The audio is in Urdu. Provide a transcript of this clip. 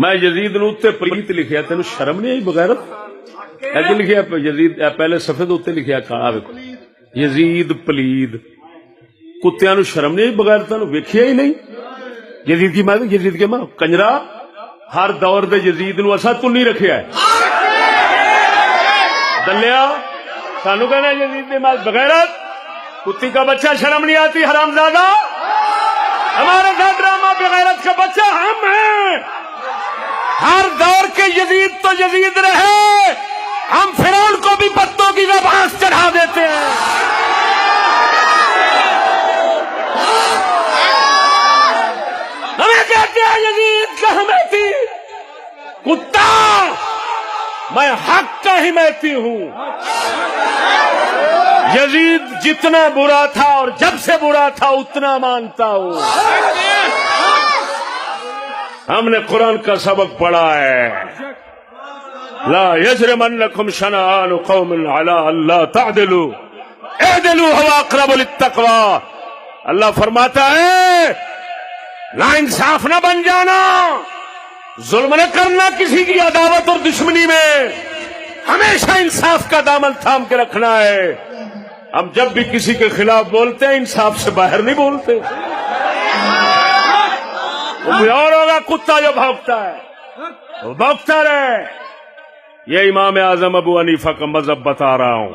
میں یزید نو تے پلیت لکھیا، تینو شرم نہیں آئی بغیرت؟ ایک لکھیا یزید، پہلے صفحے دے اوتے لکھیا کہا ویکھو یزید پلید، کتیاں نو شرم نہیں آئی بغیرتاں نو؟ ویکھیا ہی نہیں یزید کی ماں، یزید کے ماں کنجرا ہر دور دے یزید نو اسا تو نہیں رکھیا ہے دلیا، سانو کہنا یزید کی ماں بغیرت، کتی کا بچہ شرم نہیں آتی حرامزادہ؟ ہمارے ساتھ ڈرامہ بغیرت کا بچہ ہم ہیں، ہر دور کے یزید تو یزید رہے، ہم فرعون کو بھی پتوں کی زبان چڑھا دیتے ہیں۔ ہمیں کہتے ہیں یزید کا حمیتی کتا، میں حق کا حمیتی ہوں۔ یزید جتنا برا تھا اور جب سے برا تھا اتنا مانتا ہوں۔ ہم نے قرآن کا سبق پڑھا ہے، لا یجرمنکم شنآن قوم علی اللہ تعدلوا اعدلوا هو اقرب للتقوی۔ اللہ فرماتا ہے نا انصاف نہ بن جانا، ظلم نہ کرنا کسی کی عداوت اور دشمنی میں، ہمیشہ انصاف کا دامن تھام کے رکھنا ہے۔ ہم جب بھی کسی کے خلاف بولتے ہیں انصاف سے باہر نہیں بولتے۔ وہ اور ہوگا کتا جو بھونکتا ہے، وہ بھونکتا رہے۔ یہ امام اعظم ابو حنیفہ کا مذہب بتا رہا ہوں۔